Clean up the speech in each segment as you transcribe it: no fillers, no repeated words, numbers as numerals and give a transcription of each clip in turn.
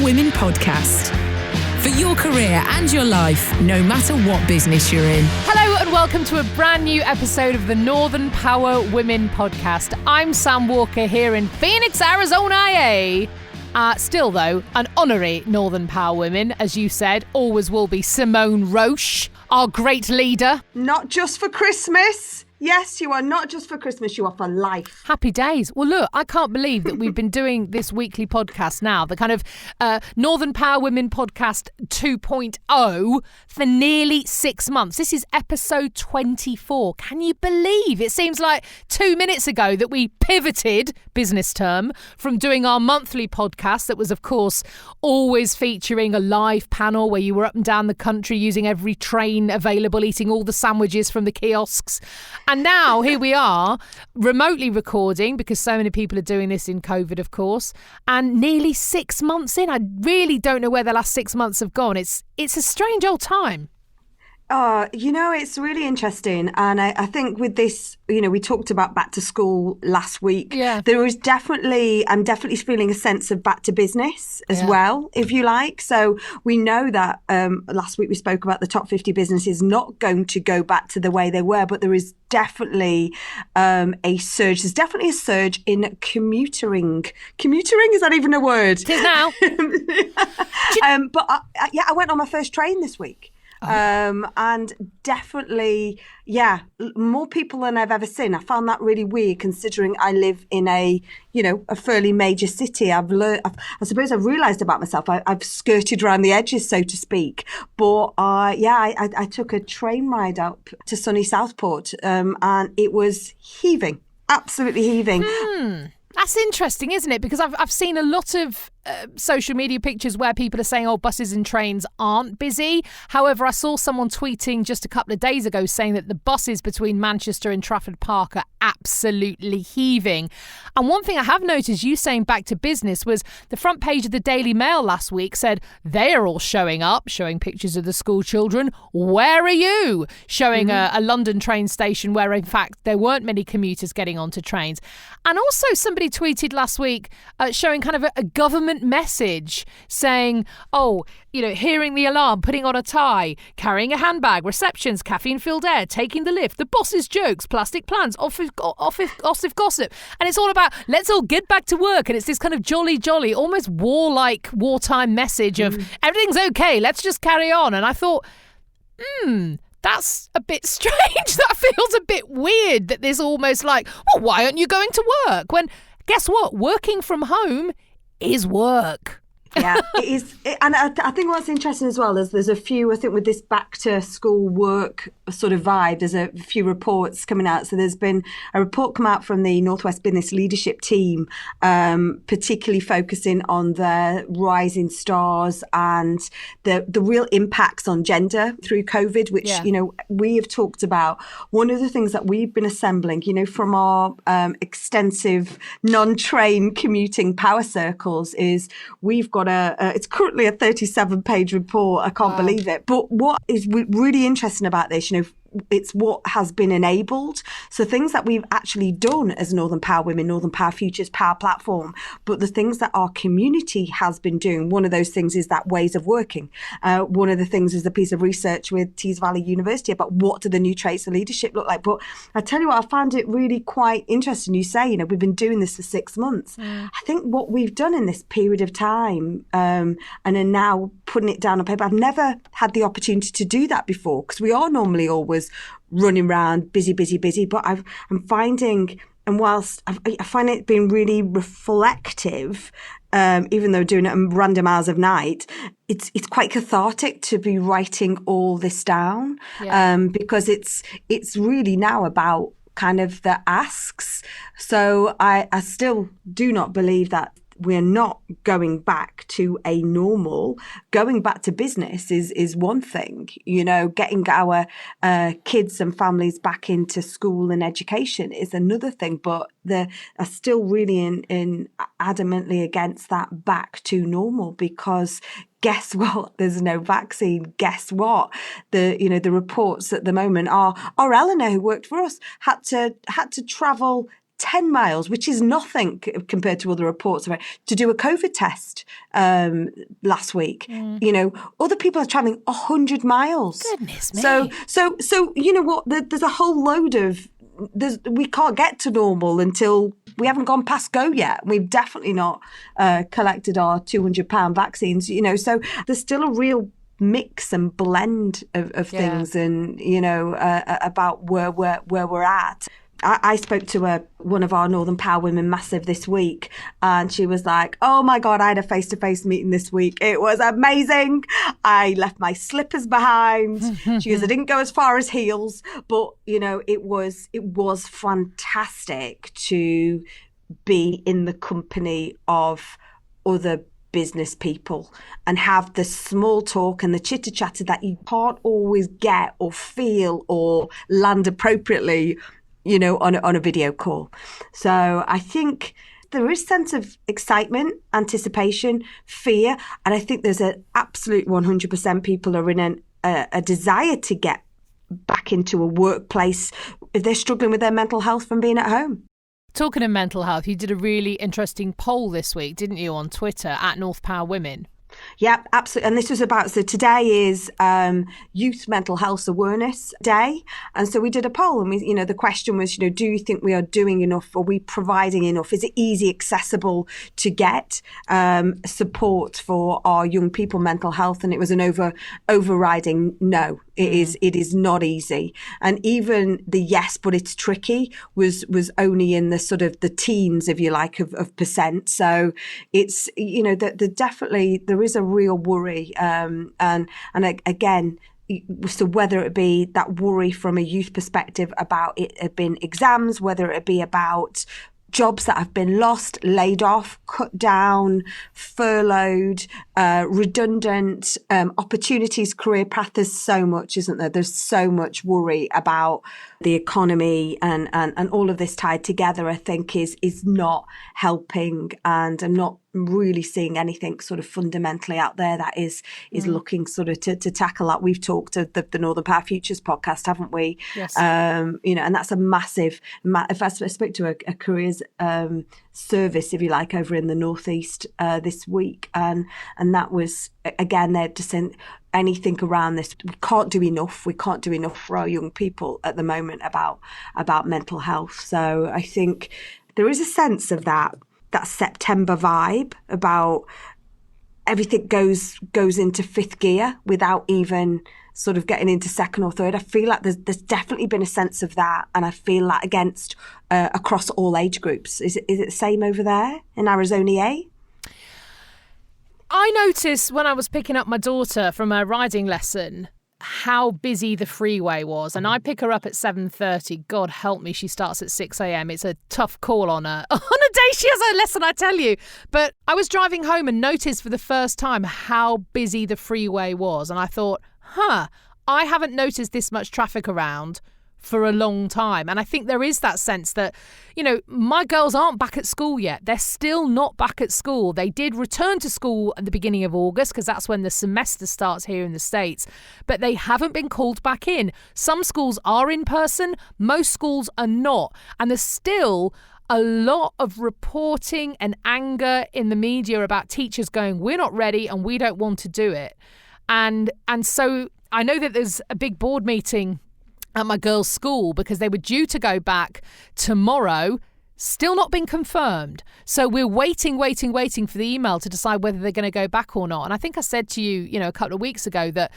Women podcast. For your career and your life, no matter what business you're in. Hello and welcome to a brand new episode of the Northern Power Women podcast. I'm Sam Walker here in Phoenix, Arizona. Still though, an honorary Northern Power Women, as you said, always will be Simone Roche, our great leader. Not just for Christmas. Yes, you are not just for Christmas, you are for life. Happy days. Well, look, I can't believe that we've been doing this weekly podcast now, the kind of Northern Power Women podcast 2.0 for nearly 6 months. This is episode 24. Can you believe? It seems like 2 minutes ago that we pivoted, business term, from doing our monthly podcast that was, of course, always featuring a live panel where you were up and down the country using every train available, eating all the sandwiches from the kiosks. And now here we are, remotely recording, because so many people are doing this in COVID, of course, and nearly 6 months in. I really don't know where the last 6 months have gone. It's a strange old time. It's really interesting. And I think with this, we talked about back to school last week. Yeah. I'm definitely feeling a sense of back to business as well, if you like. So we know that last week we spoke about the top 50 businesses not going to go back to the way they were, but there is definitely a surge. There's definitely a surge in commuting. Commuting, is that even a word? It is now. I went on my first train this week. And definitely, more people than I've ever seen. I found that really weird considering I live in a fairly major city. I suppose I've realised about myself. I've skirted around the edges, so to speak. But I took a train ride up to sunny Southport, and it was heaving, absolutely heaving. That's interesting, isn't it? Because I've seen a lot of social media pictures where people are saying, buses and trains aren't busy. However, I saw someone tweeting just a couple of days ago saying that the buses between Manchester and Trafford Park are absolutely heaving. And one thing I have noticed you saying back to business was the front page of the Daily Mail last week said they are all showing up, showing pictures of the school children. Where are you? Showing a London train station where, in fact, there weren't many commuters getting onto trains. And also somebody tweeted last week showing kind of a government message saying, hearing the alarm, putting on a tie, carrying a handbag, receptions, caffeine-filled air, taking the lift, the boss's jokes, plastic plans, office gossip. And it's all about, let's all get back to work. And it's this kind of jolly, almost warlike, wartime message of everything's okay, let's just carry on. And I thought, that's a bit strange. That feels a bit weird that there's almost like, well, why aren't you going to work? When, guess what? Working from home is work. Yeah, it is. And I think what's interesting as well is there's a few, I think with this back to school work sort of vibe, there's a few reports coming out. So there's been a report come out from the Northwest Business Leadership Team, particularly focusing on the rising stars and the real impacts on gender through COVID, which, we have talked about. One of the things that we've been assembling, from our extensive non-train commuting power circles is we've got it's currently a 37-page report. I can't believe it. But what is really interesting about this, it's what has been enabled. So things that we've actually done as Northern Power Women, Northern Power Futures, Power Platform, but the things that our community has been doing. One of those things is that ways of working. One of the things is a piece of research with Tees Valley University about what do the new traits of leadership look like. But I tell you what, I found it really quite interesting. You say, we've been doing this for 6 months. I think what we've done in this period of time and are now putting it down on paper, I've never had the opportunity to do that before because we are normally always running around, busy, but I'm finding, and whilst I find it being really reflective, even though doing it at random hours of night, it's quite cathartic to be writing all this down, because it's really now about kind of the asks. So I still do not believe that we're not going back to a normal. Going back to business is one thing, getting our kids and families back into school and education is another thing, but they are still really in adamantly against that back to normal because guess what? There's no vaccine. Guess what? The reports at the moment are Eleanor, who worked for us, had to travel 10 miles, which is nothing compared to other reports, to do a COVID test last week. Other people are traveling 100 miles. Goodness me. So you know what? There's a whole load of, we can't get to normal until we haven't gone past go yet. We've definitely not collected our £200 vaccines, so there's still a real mix and blend of things and, about where we're at. I spoke to one of our Northern Power Women Massive this week, and she was like, oh my God, I had a face-to-face meeting this week. It was amazing. I left my slippers behind. She goes, I didn't go as far as heels, but, it was fantastic to be in the company of other business people and have the small talk and the chitter chatter that you can't always get or feel or land appropriately on a video call. So I think there is a sense of excitement, anticipation, fear, and I think there's an absolute 100% people are in a desire to get back into a workplace if they're struggling with their mental health from being at home. Talking of mental health, you did a really interesting poll this week, didn't you, on Twitter at North Power Women? Yeah, absolutely. And this was so today is Youth Mental Health Awareness Day. And so we did a poll and the question was, do you think we are doing enough? Are we providing enough? Is it easy, accessible to get support for our young people mental health? And it was an overriding no. It is not easy. And even the yes, but it's tricky was only in the sort of the teens, if you like, of percent. So it's, definitely there is a real worry. And again, so whether it be that worry from a youth perspective about it being exams, whether it be about jobs that have been lost, laid off, cut down, furloughed, redundant, opportunities, career path. There's so much, isn't there? There's so much worry about the economy and all of this tied together, I think is not helping. And I'm not really seeing anything sort of fundamentally out there that is looking sort of to tackle that. We've talked at the Northern Power Futures podcast, haven't we? Yes. And that's a massive, if I spoke to a careers service, if you like, over in the Northeast this week. And that was, again, they're just saying anything around this. We can't do enough. We can't do enough for our young people at the moment about mental health. So I think there is a sense of that September vibe about everything goes into fifth gear without even sort of getting into second or third. I feel like there's definitely been a sense of that, and I feel that across all age groups. Is it the same over there in Arizona? I noticed when I was picking up my daughter from her riding lesson how busy the freeway was, and I pick her up at 7:30. God help me, she starts at 6 a.m. It's a tough call on her on a day she has her lesson, I tell you. But I was driving home and noticed for the first time how busy the freeway was, and I thought, I haven't noticed this much traffic around for a long time. And I think there is that sense that, my girls aren't back at school yet. They're still not back at school. They did return to school at the beginning of August because that's when the semester starts here in the States, but they haven't been called back in. Some schools are in person, most schools are not. And there's still a lot of reporting and anger in the media about teachers going, we're not ready and we don't want to do it. And so I know that there's a big board meeting at my girls' school because they were due to go back tomorrow, still not been confirmed. So we're waiting for the email to decide whether they're going to go back or not. And I think I said to you, a couple of weeks ago that,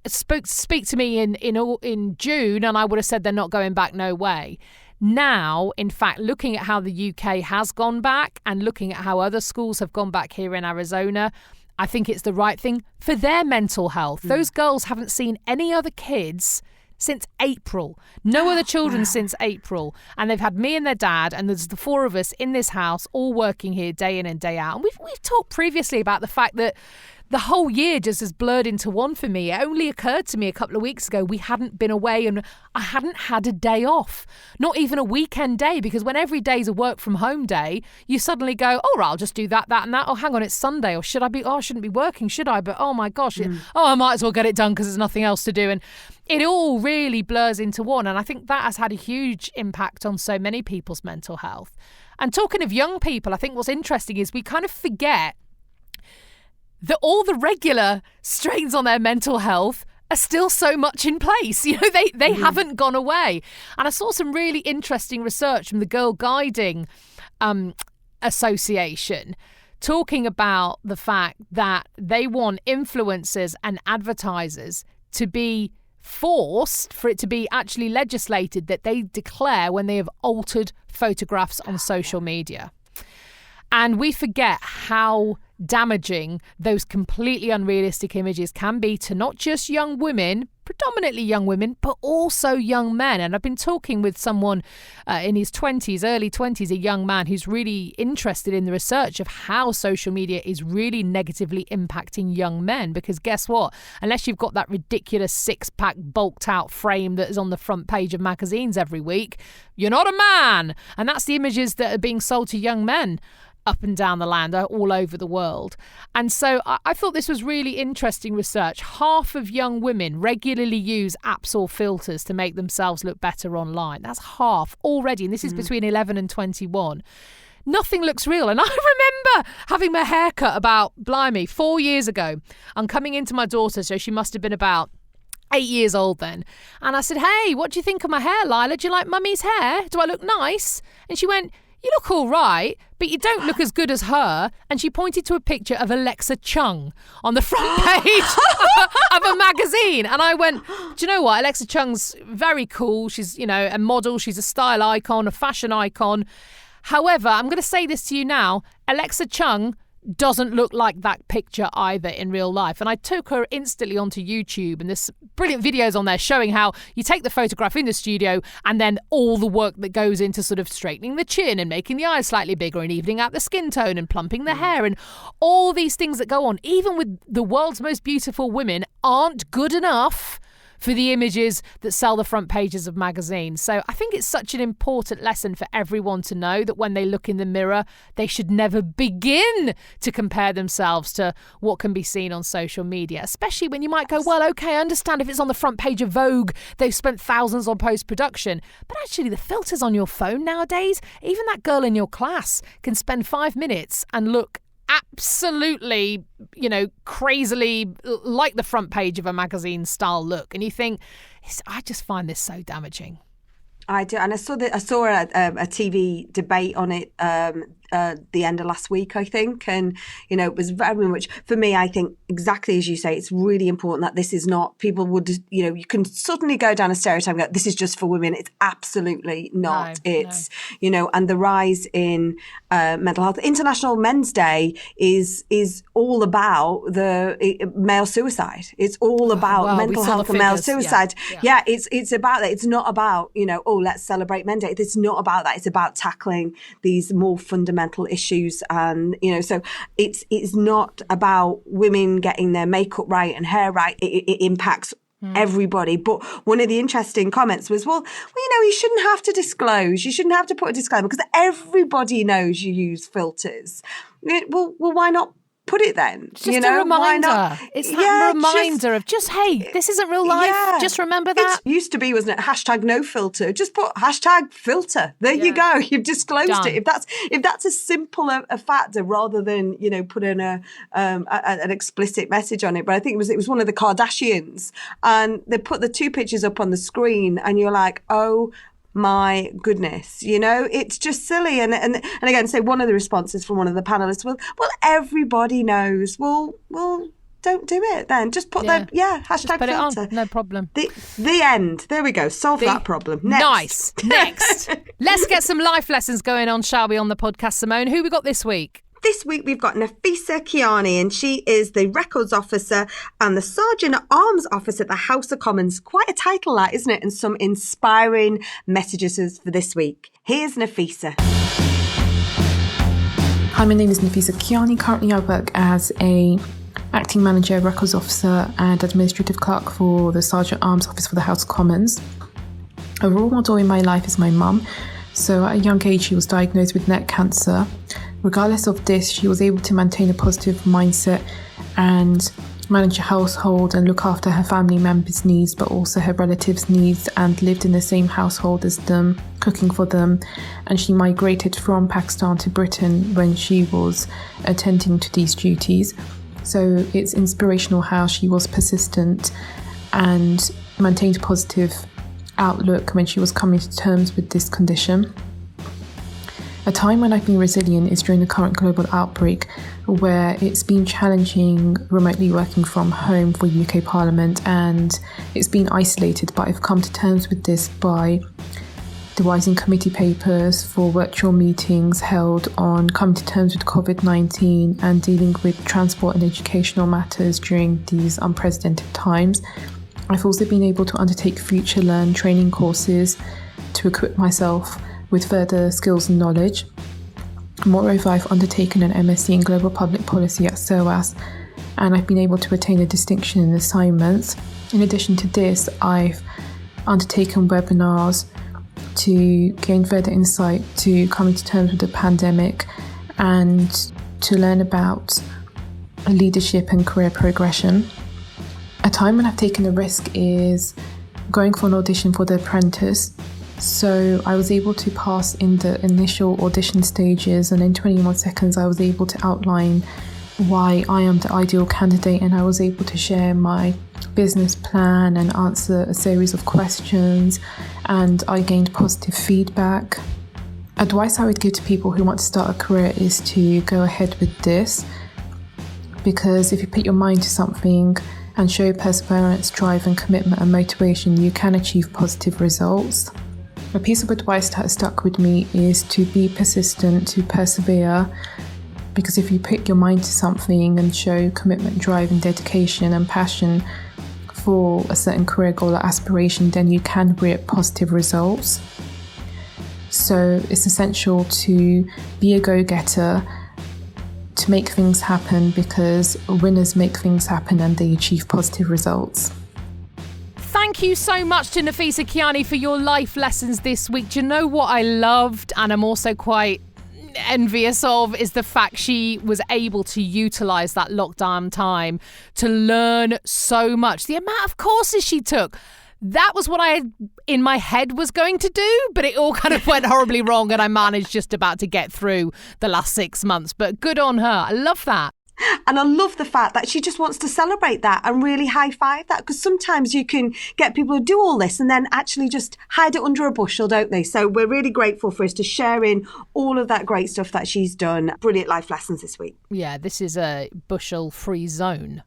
speak to me in June and I would have said they're not going back, no way. Now, in fact, looking at how the UK has gone back and looking at how other schools have gone back here in Arizona, I think it's the right thing for their mental health. Those girls haven't seen any other kids since April. No other children since April. And they've had me and their dad, and there's the four of us in this house all working here day in and day out. And we've talked previously about the fact that the whole year just has blurred into one for me. It only occurred to me a couple of weeks ago we hadn't been away and I hadn't had a day off, not even a weekend day, because when every day's a work from home day, you suddenly go, oh, I'll just do that and that. Oh, hang on, it's Sunday. Or I shouldn't be working, should I? But oh my gosh, I might as well get it done because there's nothing else to do. it all really blurs into one. And I think that has had a huge impact on so many people's mental health. And talking of young people, I think what's interesting is we kind of forget that all the regular strains on their mental health are still so much in place. You know, they haven't gone away. And I saw some really interesting research from the Girl Guiding Association talking about the fact that they want influencers and advertisers to be forced, for it to be actually legislated, that they declare when they have altered photographs on social media. And we forget how damaging those completely unrealistic images can be to not just young women, predominantly young women, but also young men. And I've been talking with someone in his 20s, early 20s, a young man who's really interested in the research of how social media is really negatively impacting young men. Because guess what? Unless you've got that ridiculous six-pack bulked out frame that is on the front page of magazines every week, you're not a man. And that's the images that are being sold to young men up and down the land, all over the world. And so I thought this was really interesting research. Half of young women regularly use apps or filters to make themselves look better online. That's half already. And this is between 11 and 21. Nothing looks real. And I remember having my hair cut about, 4 years ago. I'm coming into my daughter, so she must have been about 8 years old then. And I said, "Hey, what do you think of my hair, Lila? Do you like Mummy's hair? Do I look nice?" And she went, "You look all right, but you don't look as good as her." And she pointed to a picture of Alexa Chung on the front page of a magazine. And I went, "Do you know what? Alexa Chung's very cool. She's, a model. She's a style icon, a fashion icon. However, I'm going to say this to you now. Alexa Chung doesn't look like that picture either in real life." And I took her instantly onto YouTube, and there's brilliant videos on there showing how you take the photograph in the studio and then all the work that goes into sort of straightening the chin and making the eyes slightly bigger and evening out the skin tone and plumping the hair and all these things that go on, even with the world's most beautiful women, aren't good enough for the images that sell the front pages of magazines. So I think it's such an important lesson for everyone to know that when they look in the mirror, they should never begin to compare themselves to what can be seen on social media, especially when you might go, well, okay, I understand if it's on the front page of Vogue, they've spent thousands on post-production. But actually the filters on your phone nowadays, even that girl in your class can spend 5 minutes and look absolutely, crazily like the front page of a magazine style look. And you think, I just find this so damaging. I do. And I saw a TV debate on it the end of last week, I think. And, it was very much, for me, I think exactly as you say, it's really important that this is not, people would, you can suddenly go down a stereotype and go, this is just for women. It's absolutely not. No. And the rise in mental health. International Men's Day is all about the male suicide. It's all about mental health and male suicide. Yeah, it's about that. It's not about, let's celebrate Men Day. It's not about that. It's about tackling these more fundamental issues. And, so it's not about women getting their makeup right and hair right. It impacts everybody. But one of the interesting comments was, well, you shouldn't have to disclose. You shouldn't have to put a disclaimer because everybody knows you use filters. Well, why not put it then? It's just a reminder. It's that reminder of just, hey, this isn't real life. Yeah. Just remember that. It used to be, wasn't it? Hashtag no filter. Just put hashtag filter. There you go. You've disclosed it. If that's a simple a factor rather than, put in an explicit message on it. But I think it was one of the Kardashians, and they put the two pictures up on the screen and you're like, oh my goodness, it's just silly. And again, so one of the responses from one of the panelists was, well, everybody knows. Well, don't do it then. Just put hashtag just put filter. It on. No problem. The end. There we go. Solve that problem. Nice. Next. Let's get some life lessons going on, shall we, on the podcast, Simone? Who we got this week? This week we've got Nafisa Kiani, and she is the Records Officer and the Serjeant at Arms Officer at the House of Commons. Quite a title, that, isn't it? And some inspiring messages for this week. Here's Nafisa. Hi, my name is Nafisa Kiani. Currently I work as a Acting Manager, Records Officer and Administrative Clerk for the Serjeant at Arms Office for the House of Commons. A role model in my life is my mum. So at a young age, she was diagnosed with neck cancer. Regardless of this, she was able to maintain a positive mindset and manage a household and look after her family members' needs, but also her relatives' needs, and lived in the same household as them, cooking for them. And she migrated from Pakistan to Britain when she was attending to these duties. So it's inspirational how she was persistent and maintained a positive outlook when she was coming to terms with this condition. A time when I've been resilient is during the current global outbreak, where it's been challenging remotely working from home for UK Parliament, and it's been isolated, but I've come to terms with this by devising committee papers for virtual meetings held on coming to terms with COVID-19 and dealing with transport and educational matters during these unprecedented times. I've also been able to undertake Future Learn training courses to equip myself with further skills and knowledge. Moreover, I've undertaken an MSc in Global Public Policy at SOAS, and I've been able to attain a distinction in assignments. In addition to this, I've undertaken webinars to gain further insight to coming to terms with the pandemic and to learn about leadership and career progression. A time when I've taken a risk is going for an audition for The Apprentice. So I was able to pass in the initial audition stages, and in 21 seconds I was able to outline why I am the ideal candidate, and I was able to share my business plan and answer a series of questions, and I gained positive feedback. Advice I would give to people who want to start a career is to go ahead with this, because if you put your mind to something and show perseverance, drive and commitment and motivation, you can achieve positive results. A piece of advice that has stuck with me is to be persistent, to persevere, because if you put your mind to something and show commitment, drive and dedication and passion for a certain career goal or aspiration, then you can reap positive results. So it's essential to be a go-getter, to make things happen, because winners make things happen and they achieve positive results. Thank you so much to Nafisa Kiani for your life lessons this week. Do you know what I loved, and I'm also quite envious of, is the fact she was able to utilise that lockdown time to learn so much. The amount of courses she took. That was what I, in my head, was going to do, but it all kind of went horribly wrong, and I managed just about to get through the last 6 months. But good on her. I love that. And I love the fact that she just wants to celebrate that and really high-five that, because sometimes you can get people to do all this and then actually just hide it under a bushel, don't they? So we're really grateful for us to share in all of that great stuff that she's done. Brilliant life lessons this week. Yeah, this is a bushel-free zone.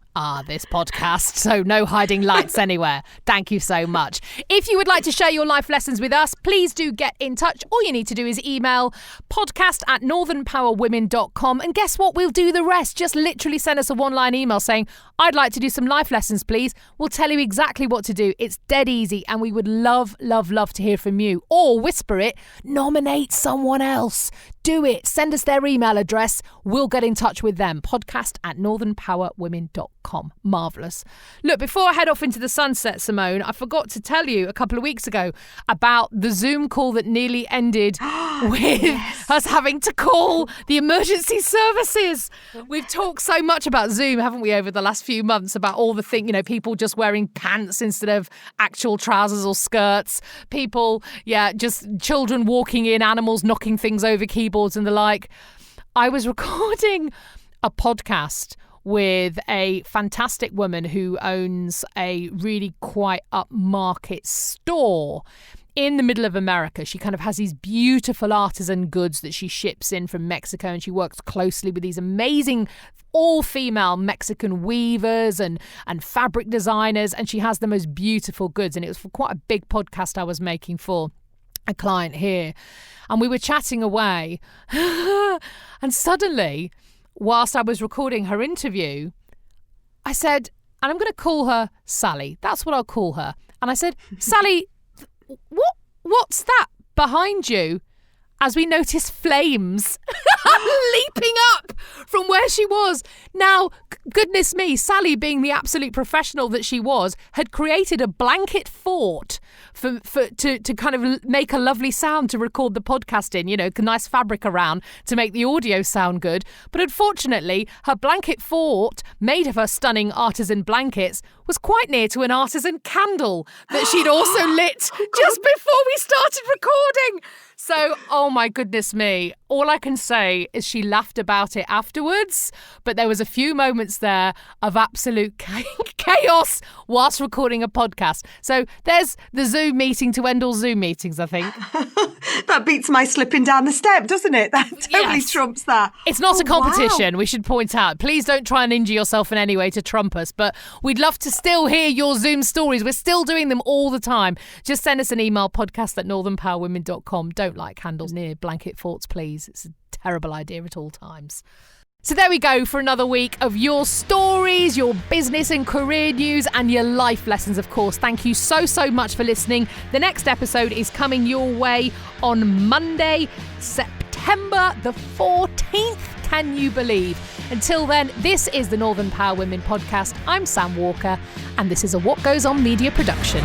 This podcast, so no hiding lights anywhere. Thank you so much. If you would like to share your life lessons with us, please do get in touch. All you need to do is email podcast@northernpowerwomen.com, and guess what? We'll do the rest. Just literally send us a one-line email saying, I'd like to do some life lessons, please. We'll tell you exactly what to do. It's dead easy, and we would love, love, love to hear from you. Or whisper it, nominate someone else. Do it. Send us their email address. We'll get in touch with them. podcast@northernpowerwomen.com. Marvellous. Look, before I head off into the sunset, Simone, I forgot to tell you a couple of weeks ago about the Zoom call that nearly ended with us having to call the emergency services. We've talked so much about Zoom, haven't we, over the last few months, about all the things, people just wearing pants instead of actual trousers or skirts. People, just children walking in, animals knocking things over keyboards and the like. I was recording a podcast with a fantastic woman who owns a really quite upmarket store in the middle of America. She kind of has these beautiful artisan goods that she ships in from Mexico, and she works closely with these amazing all-female Mexican weavers and fabric designers, and she has the most beautiful goods. And it was for quite a big podcast I was making for a client here. And we were chatting away and suddenly, whilst I was recording her interview, I said, and I'm going to call her Sally. That's what I'll call her. And I said, Sally, what's that behind you? As we noticed flames. leaping up from where she was. Now, goodness me, Sally, being the absolute professional that she was, had created a blanket fort to kind of make a lovely sound to record the podcast in, nice fabric around to make the audio sound good. But unfortunately, her blanket fort, made of her stunning artisan blankets, was quite near to an artisan candle that she'd also lit just before we started recording. So, oh my goodness me, all I can say is she laughed about it afterwards, but there was a few moments there of absolute chaos whilst recording a podcast. So there's the Zoom meeting to end all Zoom meetings, I think. That beats my slipping down the step, doesn't it? That totally trumps that. It's not a competition, wow. We should point out. Please don't try and injure yourself in any way to trump us, but we'd love to still hear your Zoom stories. We're still doing them all the time. Just send us an email, podcast@northernpowerwomen.com. Don't light candles near blanket forts, please. It's a terrible idea at all times. So there we go for another week of your stories, your business and career news, and your life lessons, of course. Thank you so much for listening. The next episode is coming your way on Monday, September the 14th. Can you believe? Until then, this is the Northern Power Women podcast. I'm Sam Walker, and this is a What Goes On Media production.